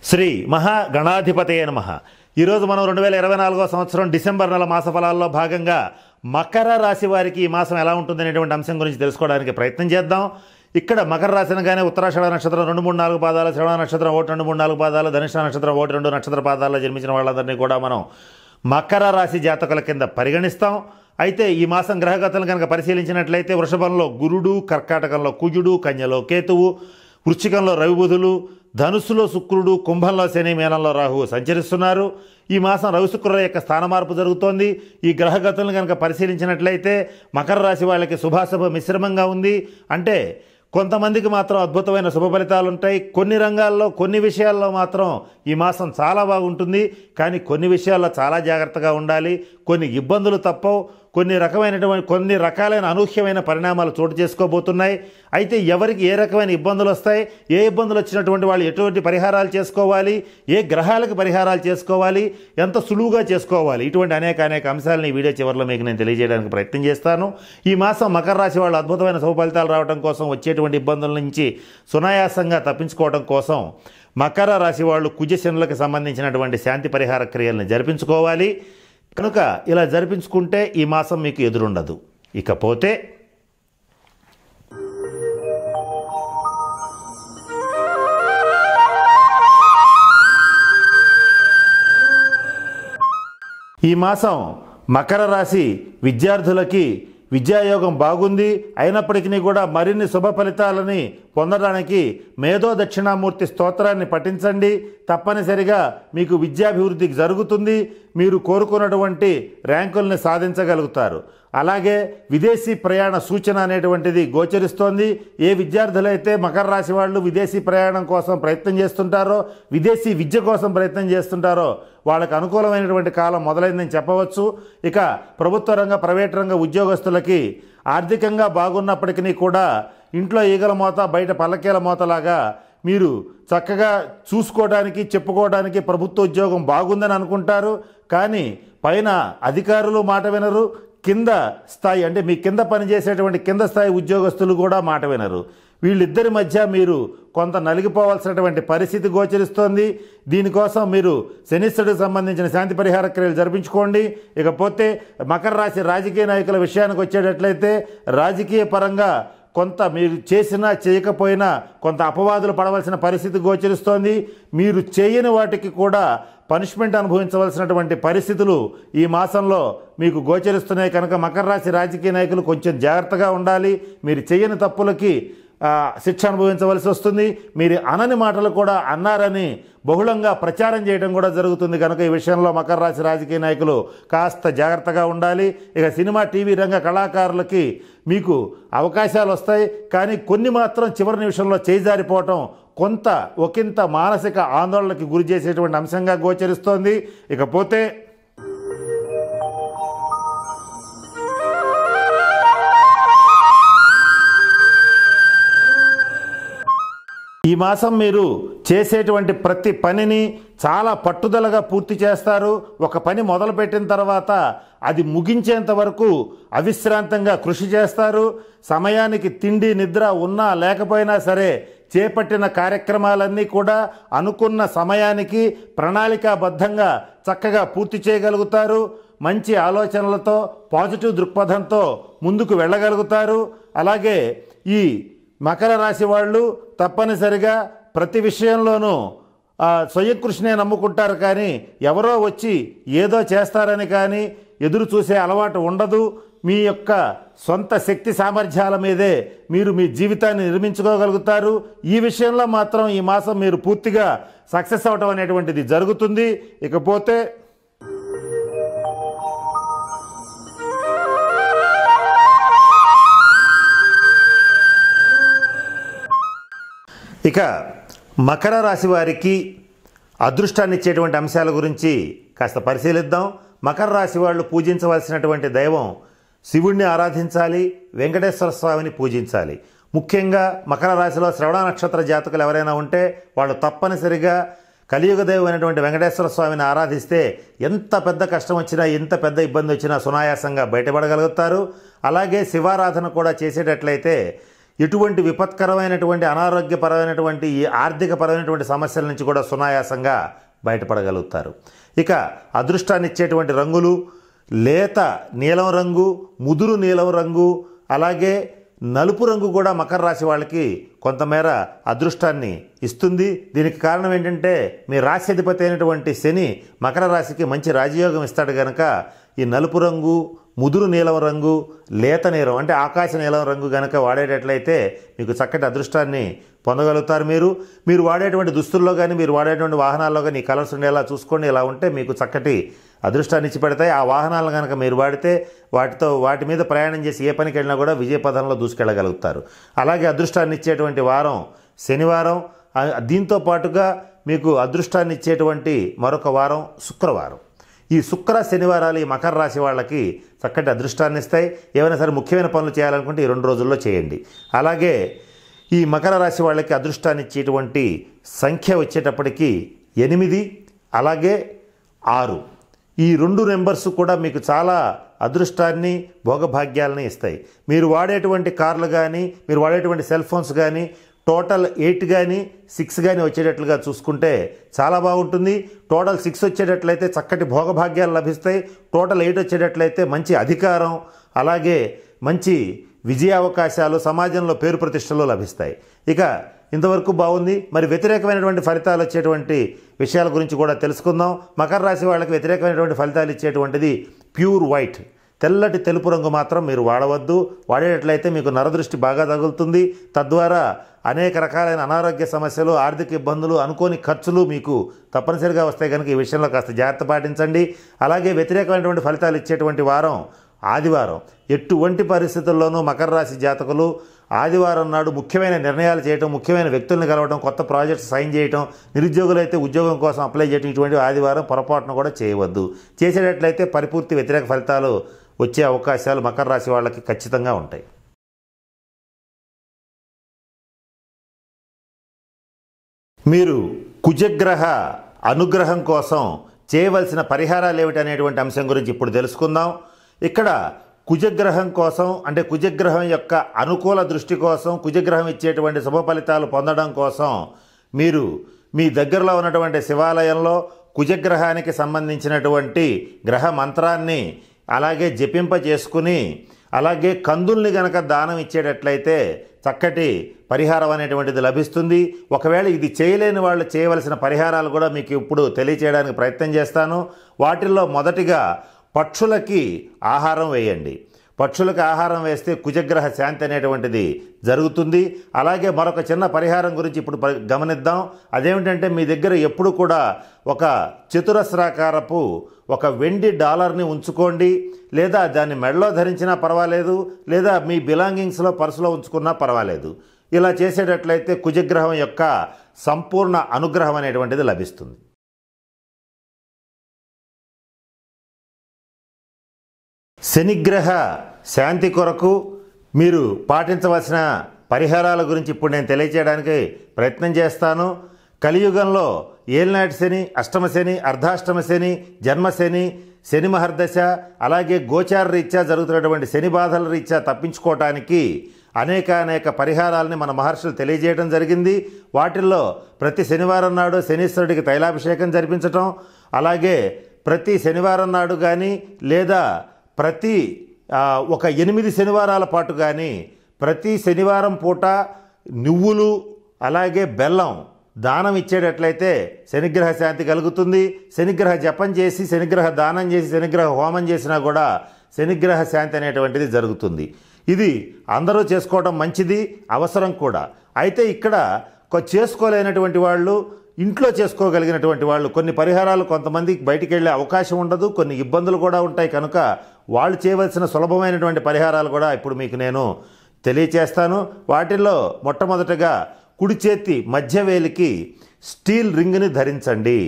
శ్రీ మహాగణాధిపతయే నమః. ఈరోజు మనం 2024 సంవత్సరం డిసెంబర్ నెల మాస ఫలాల్లో భాగంగా మకర రాశి వారికి ఈ మాసం ఎలా ఉంటుందనేటువంటి అంశం గురించి తెలుసుకోవడానికి ప్రయత్నం చేద్దాం. ఇక్కడ మకర రాశి అనగానే ఉత్తరాషాఢ నక్షత్రం 2, 3, 4 పాదాలు, శ్రవణ నక్షత్రం 1, 2, 3, 4 పాదాలు, ధనిష్ట నక్షత్రం 1, 2 నక్షత్ర పాదాల్లో జన్మించిన వాళ్ళందరినీ కూడా మనం మకర రాశి జాతకుల కింద పరిగణిస్తాం. అయితే ఈ మాసం గ్రహగతులను కనుక పరిశీలించినట్లయితే వృషభంలో గురుడు, కర్కాటకంలో కుజుడు, కన్యలో కేతువు, వృశ్చికంలో రవి బుధులు, ధనుస్సులో శుక్రుడు, కుంభంలో శని, మీనంలో రాహువు సంచరిస్తున్నారు. ఈ మాసం రవి శుక్రుల యొక్క స్థాన మార్పు జరుగుతోంది. ఈ గ్రహగతులను కనుక పరిశీలించినట్లయితే మకర రాశి వాళ్ళకి శుభాశుభ మిశ్రమంగా ఉంది. అంటే కొంతమందికి మాత్రం అద్భుతమైన శుభ ఫలితాలు ఉంటాయి. కొన్ని రంగాల్లో కొన్ని విషయాల్లో మాత్రం ఈ మాసం చాలా బాగుంటుంది. కానీ కొన్ని విషయాల్లో చాలా జాగ్రత్తగా ఉండాలి. కొన్ని ఇబ్బందులు తప్పవు. కొన్ని రకాలైన అనూహ్యమైన పరిణామాలు చోటు చేసుకోబోతున్నాయి. అయితే ఎవరికి ఏ రకమైన ఇబ్బందులు వస్తాయి, ఏ ఇబ్బందులు వచ్చినటువంటి వాళ్ళు ఎటువంటి పరిహారాలు చేసుకోవాలి, ఏ గ్రహాలకు పరిహారాలు చేసుకోవాలి, ఎంత సులువుగా చేసుకోవాలి, ఇటువంటి అనేక అంశాలను ఈ వీడియో చివరిలో మీకు నేను తెలియజేయడానికి ప్రయత్నం చేస్తాను. ఈ మాసం మకర రాశి వాళ్ళు అద్భుతమైన శుభ ఫలితాలు రావడం కోసం, వచ్చేటువంటి ఇబ్బందుల నుంచి సునాయాసంగా తప్పించుకోవడం కోసం మకర రాశి వాళ్ళు కుజశనులకు సంబంధించినటువంటి శాంతి పరిహార క్రియలను జరిపించుకోవాలి. కనుక ఇలా జరిపించుకుంటే ఈ మాసం మీకు ఎదురుండదు. ఇకపోతే ఈ మాసం మకర రాశి విద్యార్థులకి విద్యాయోగం బాగుంది. అయినప్పటికీ కూడా మరిన్ని శుభ ఫలితాలని పొందడానికి మేధో దక్షిణామూర్తి స్తోత్రాన్ని పఠించండి. తప్పనిసరిగా మీకు విద్యాభివృద్ధి జరుగుతుంది. మీరు కోరుకున్నటువంటి ర్యాంకుల్ని సాధించగలుగుతారు. అలాగే విదేశీ ప్రయాణ సూచన అనేటువంటిది గోచరిస్తోంది. ఏ విద్యార్థులైతే మకర రాశి వాళ్ళు విదేశీ ప్రయాణం కోసం ప్రయత్నం చేస్తుంటారో, విదేశీ విద్య కోసం ప్రయత్నం చేస్తుంటారో వాళ్ళకు అనుకూలమైనటువంటి కాలం మొదలైందని చెప్పవచ్చు. ఇక ప్రభుత్వ రంగ, ప్రైవేట్ రంగ ఉద్యోగస్తులకి ఆర్థికంగా బాగున్నప్పటికీ కూడా ఇంట్లో ఈగల మోత, బయట పల్లకీల మోతలాగా మీరు చక్కగా చూసుకోవడానికి, చెప్పుకోవడానికి ప్రభుత్వ ఉద్యోగం బాగుందని అనుకుంటారు. కానీ పైన అధికారులు మాట వినరు. కింద స్థాయి అంటే మీ కింద పనిచేసేటువంటి కింద స్థాయి ఉద్యోగస్తులు కూడా మాట వినరు. వీళ్ళిద్దరి మధ్య మీరు కొంత నలిగిపోవాల్సినటువంటి పరిస్థితి గోచరిస్తోంది. దీనికోసం మీరు శనిశ్చరుడికి సంబంధించిన శాంతి పరిహార క్రియలు జరిపించుకోండి. ఇకపోతే మకర రాశి రాజకీయ నాయకుల విషయానికి వచ్చేటట్లయితే రాజకీయ పరంగా కొంత మీరు చేసినా చేయకపోయినా కొంత అపవాదులు పడవలసిన పరిస్థితి గోచరిస్తోంది. మీరు చేయని వాటికి కూడా పనిష్మెంట్ అనుభవించవలసినటువంటి పరిస్థితులు ఈ మాసంలో మీకు గోచరిస్తున్నాయి. కనుక మకర రాశి రాజకీయ నాయకులు కొంచెం జాగ్రత్తగా ఉండాలి. మీరు చేయని తప్పులకి శిక్ష అనుభవించవలసి వస్తుంది. మీరు అనని మాటలు కూడా అన్నారని బహుళంగా ప్రచారం చేయడం కూడా జరుగుతుంది. కనుక ఈ విషయంలో మకర రాశి రాజకీయ నాయకులు కాస్త జాగ్రత్తగా ఉండాలి. ఇక సినిమా, టీవీ రంగ కళాకారులకి మీకు అవకాశాలు వస్తాయి. కానీ కొన్ని మాత్రం చివరి నిమిషంలో చేజారిపోవటం ఒకంత మానసిక ఆందోళనకి గురి చేసేటువంటి అంశంగా గోచరిస్తోంది. ఇకపోతే ఈ మాసం మీరు చేసేటువంటి ప్రతి పనిని చాలా పట్టుదలగా పూర్తి చేస్తారు. ఒక పని మొదలుపెట్టిన తర్వాత అది ముగించేంత వరకు అవిశ్రాంతంగా కృషి చేస్తారు. సమయానికి తిండి, నిద్ర ఉన్నా లేకపోయినా సరే చేపట్టిన కార్యక్రమాలన్నీ కూడా అనుకున్న సమయానికి ప్రణాళికాబద్ధంగా చక్కగా పూర్తి చేయగలుగుతారు. మంచి ఆలోచనలతో, పాజిటివ్ దృక్పథంతో ముందుకు వెళ్ళగలుగుతారు. అలాగే ఈ మకర రాశి వాళ్ళు తప్పనిసరిగా ప్రతి విషయంలోనూ స్వయం కృషినే నమ్ముకుంటారు. కానీ ఎవరో వచ్చి ఏదో చేస్తారని కానీ ఎదురు చూసే అలవాటు ఉండదు. మీ యొక్క సొంత శక్తి సామర్థ్యాల మీదే మీరు మీ జీవితాన్ని నిర్మించుకోగలుగుతారు. ఈ విషయంలో మాత్రం ఈ మాసం మీరు పూర్తిగా సక్సెస్ అవటం అనేటువంటిది జరుగుతుంది. ఇకపోతే ఇక మకర రాశి వారికి అదృష్టాన్ని ఇచ్చేటువంటి అంశాల గురించి కాస్త పరిశీలిద్దాం. మకర రాశి వాళ్ళు పూజించవలసినటువంటి దైవం శివుణ్ణి ఆరాధించాలి, వెంకటేశ్వర స్వామిని పూజించాలి. ముఖ్యంగా మకర రాశిలో శ్రవణ నక్షత్ర జాతకులు ఎవరైనా ఉంటే వాళ్ళు తప్పనిసరిగా కలియుగ దైవం అయినటువంటి వెంకటేశ్వర స్వామిని ఆరాధిస్తే ఎంత పెద్ద కష్టం వచ్చినా, ఎంత పెద్ద ఇబ్బంది వచ్చినా సునాయాసంగా బయటపడగలుగుతారు. అలాగే శివారాధన కూడా చేసేటట్లయితే ఎటువంటి విపత్కరమైనటువంటి అనారోగ్యపరమైనటువంటి ఈ ఆర్థికపరమైనటువంటి సమస్యల నుంచి కూడా సునాయాసంగా బయటపడగలుగుతారు. ఇక అదృష్టాన్ని ఇచ్చేటువంటి రంగులు లేత నీలం రంగు, ముదురు నీలం రంగు, అలాగే నలుపు రంగు కూడా మకర రాశి వాళ్ళకి కొంతమేర అదృష్టాన్ని ఇస్తుంది. దీనికి కారణం ఏంటంటే మీ రాశి అధిపతి అయినటువంటి శని మకర రాశికి మంచి రాజయోగం ఇస్తాడు కనుక ఈ నలుపు రంగు, ముదురు నీలం రంగు, లేత నీలం అంటే ఆకాశ నీలం రంగు కనుక వాడేటట్లయితే మీకు చక్కటి అదృష్టాన్ని పొందగలుగుతారు. మీరు వాడేటువంటి దుస్తుల్లో కానీ మీరు వాడేటువంటి వాహనాల్లో కానీ ఈ కలర్స్ ఉండేలా చూసుకోండి. ఇలా ఉంటే మీకు చక్కటి అదృష్టాన్ని ఇచ్చి పెడతాయి. ఆ వాహనాలను కనుక మీరు వాడితే వాటి మీద ప్రయాణం చేసి ఏ పనికి వెళ్ళినా కూడా విజయపథంలో దూసుకెళ్ళగలుగుతారు. అలాగే అదృష్టాన్ని ఇచ్చేటువంటి వారం శనివారం. దీంతో పాటుగా మీకు అదృష్టాన్ని ఇచ్చేటువంటి మరొక వారం శుక్రవారం. ఈ శుక్ర శనివారాలు ఈ మకర రాశి వాళ్ళకి చక్కటి అదృష్టాన్ని ఇస్తాయి. ఏమైనా సరే ముఖ్యమైన పనులు చేయాలనుకుంటే ఈ 2 రోజుల్లో చేయండి. అలాగే ఈ మకర రాశి వాళ్ళకి అదృష్టాన్ని ఇచ్చేటువంటి సంఖ్య వచ్చేటప్పటికి 8, అలాగే 6. ఈ 2 నెంబర్స్ కూడా మీకు చాలా అదృష్టాన్ని భోగభాగ్యాలని ఇస్తాయి. మీరు వాడేటువంటి కార్లు కానీ మీరు వాడేటువంటి సెల్ ఫోన్స్ కానీ టోటల్ 8 కానీ 6 కానీ వచ్చేటట్లుగా చూసుకుంటే చాలా బాగుంటుంది. టోటల్ 6 వచ్చేటట్లయితే చక్కటి భోగభాగ్యాలు లభిస్తాయి. టోటల్ 8 వచ్చేటట్లయితే మంచి అధికారం, అలాగే మంచి విజయావకాశాలు, సమాజంలో పేరు ప్రతిష్టలు లభిస్తాయి. ఇక ఇంతవరకు బాగుంది. మరి వ్యతిరేకమైనటువంటి ఫలితాలు వచ్చేటువంటి విషయాల గురించి కూడా తెలుసుకుందాం. మకర రాశి వాళ్ళకి వ్యతిరేకమైనటువంటి ఫలితాలు ఇచ్చేటువంటిది ప్యూర్ వైట్, తెల్లటి తెలుపు రంగు మాత్రం మీరు వాడవద్దు. వాడేటట్లయితే మీకు నరదృష్టి బాగా తగులుతుంది. తద్వారా అనేక రకాలైన అనారోగ్య సమస్యలు, ఆర్థిక ఇబ్బందులు, అనుకోని ఖర్చులు మీకు తప్పనిసరిగా వస్తాయి కనుక ఈ విషయంలో కాస్త జాగ్రత్త పాటించండి. అలాగే వ్యతిరేకమైనటువంటి ఫలితాలు ఇచ్చేటువంటి వారం ఆదివారం. ఎటువంటి పరిస్థితుల్లోనూ మకర రాశి జాతకులు ఆదివారం నాడు ముఖ్యమైన నిర్ణయాలు చేయటం, ముఖ్యమైన వ్యక్తులను కలవడం, కొత్త ప్రాజెక్ట్స్ సైన్ చేయటం, నిరుద్యోగులైతే ఉద్యోగం కోసం అప్లై చేయడం, ఇటువంటి ఆదివారం పొరపాటును కూడా చేయవద్దు. చేసేటట్లయితే పరిపూర్తి వ్యతిరేక ఫలితాలు వచ్చే అవకాశాలు మకర రాశి వాళ్ళకి ఖచ్చితంగా ఉంటాయి. మీరు కుజగ్రహ అనుగ్రహం కోసం చేయవలసిన పరిహారాలు ఏమిటనేటువంటి అంశం గురించి ఇప్పుడు తెలుసుకుందాం. ఇక్కడ కుజగ్రహం కోసం అంటే కుజగ్రహం యొక్క అనుకూల దృష్టి కోసం, కుజగ్రహం ఇచ్చేటువంటి శుభ ఫలితాలు పొందడం కోసం మీరు మీ దగ్గరలో ఉన్నటువంటి శివాలయంలో కుజగ్రహానికి సంబంధించినటువంటి గ్రహ మంత్రాన్ని అలాగే జపింప చేసుకుని, అలాగే కందుల్ని గనక దానం ఇచ్చేటట్లయితే చక్కటి పరిహారం అనేటువంటిది లభిస్తుంది. ఒకవేళ ఇది చేయలేని వాళ్ళు చేయవలసిన పరిహారాలు కూడా మీకు ఇప్పుడు తెలియచేయడానికి ప్రయత్నం చేస్తాను. వాటిల్లో మొదటిగా పక్షులకి ఆహారం వేయండి. పక్షులకు ఆహారం వేస్తే కుజగ్రహ శాంతి అనేటువంటిది జరుగుతుంది. అలాగే మరొక చిన్న పరిహారం గురించి ఇప్పుడు గమనిద్దాం. అదేమిటంటే మీ దగ్గర ఎప్పుడు కూడా ఒక చతురస్రాకారపు ఒక వెండి డాలర్ని ఉంచుకోండి. లేదా దాన్ని మెడలో ధరించినా పర్వాలేదు, లేదా మీ బిలాంగింగ్స్లో పర్సులో ఉంచుకున్నా పర్వాలేదు. ఇలా చేసేటట్లయితే కుజగ్రహం యొక్క సంపూర్ణ అనుగ్రహం అనేటువంటిది లభిస్తుంది. శనిగ్రహ శాంతి కొరకు మీరు పాటించవలసిన పరిహారాల గురించి ఇప్పుడు నేను తెలియచేయడానికి ప్రయత్నం చేస్తాను. కలియుగంలో ఏలినాటి శని, అష్టమ శని, అర్ధాష్టమ శని, జన్మశని, శని మహర్దశ, అలాగే గోచార రీత్యా జరుగుతున్నటువంటి శని బాధల రీత్యా తప్పించుకోవటానికి అనేక పరిహారాలని మన మహర్షులు తెలియజేయడం జరిగింది. వాటిల్లో ప్రతి శనివారం నాడు శనీశ్వరుడికి తైలాభిషేకం జరిపించటం, అలాగే ప్రతి శనివారం నాడు కానీ లేదా ప్రతి ఒక 8 శనివారాల పాటు కానీ ప్రతి శనివారం పూట నువ్వులు అలాగే బెల్లం దానం ఇచ్చేటట్లయితే శనిగ్రహ శాంతి కలుగుతుంది. శనిగ్రహ జపం చేసి, శనిగ్రహ దానం చేసి, శనిగ్రహ హోమం చేసినా కూడా శనిగ్రహ శాంతి అనేటువంటిది జరుగుతుంది. ఇది అందరూ చేసుకోవడం మంచిది, అవసరం కూడా. అయితే ఇక్కడ చేసుకోలేనటువంటి వాళ్ళు, ఇంట్లో చేసుకోగలిగినటువంటి వాళ్ళు కొన్ని పరిహారాలు కొంతమందికి బయటికి వెళ్ళే అవకాశం ఉండదు, కొన్ని ఇబ్బందులు కూడా ఉంటాయి. కనుక వాళ్ళు చేయవలసిన సులభమైనటువంటి పరిహారాలు కూడా ఇప్పుడు మీకు నేను తెలియచేస్తాను. వాటిల్లో మొట్టమొదటగా కుడి చేతి మధ్య వేలికి స్టీల్ రింగ్ని ధరించండి.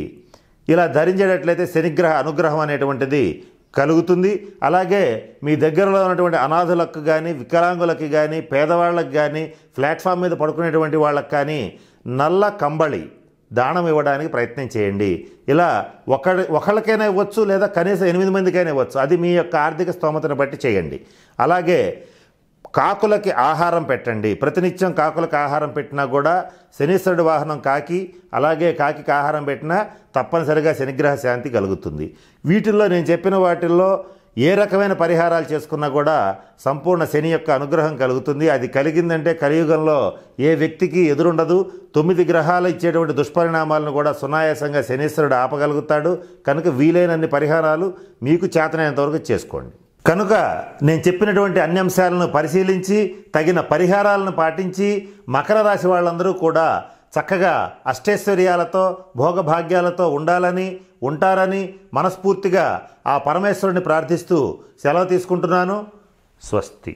ఇలా ధరించేటట్లయితే శనిగ్రహ అనుగ్రహం అనేటువంటిది కలుగుతుంది. అలాగే మీ దగ్గరలో ఉన్నటువంటి అనాథులకు కానీ, వికలాంగులకి కానీ, పేదవాళ్ళకి కానీ, ప్లాట్ఫామ్ మీద పడుకునేటువంటి వాళ్ళకి కానీ నల్ల కంబళి దానం ఇవ్వడానికి ప్రయత్నం చేయండి. ఇలా ఒకళ్ళకైనా ఇవ్వచ్చు, లేదా కనీసం 8 మందికైనా ఇవ్వచ్చు. అది మీ యొక్క ఆర్థిక స్తోమతను బట్టి చేయండి. అలాగే కాకులకి ఆహారం పెట్టండి. ప్రతినిత్యం కాకులకు ఆహారం పెట్టినా కూడా శనీశ్వరుడి వాహనం కాకి, అలాగే కాకికి ఆహారం పెట్టినా తప్పనిసరిగా శనిగ్రహ శాంతి కలుగుతుంది. వీటిల్లో నేను చెప్పిన వాటిల్లో ఏ రకమైన పరిహారాలు చేసుకున్నా కూడా సంపూర్ణ శని యొక్క అనుగ్రహం కలుగుతుంది. అది కలిగిందంటే కలియుగంలో ఏ వ్యక్తికి ఎదురుండదు. 9 గ్రహాలు ఇచ్చేటువంటి దుష్పరిణామాలను కూడా సునాయాసంగా శనీశ్వరుడు ఆపగలుగుతాడు. కనుక వీలైనన్ని పరిహారాలు మీకు చేతనైనంతవరకు చేసుకోండి. కనుక నేను చెప్పినటువంటి అన్ని అంశాలను పరిశీలించి తగిన పరిహారాలను పాటించి మకర రాశి వాళ్ళందరూ కూడా చక్కగా అష్టైశ్వర్యాలతో భోగభాగ్యాలతో ఉంటారని మనస్ఫూర్తిగా ఆ పరమేశ్వరుని ప్రార్థిస్తూ సెలవు తీసుకుంటున్నాను. స్వస్తి.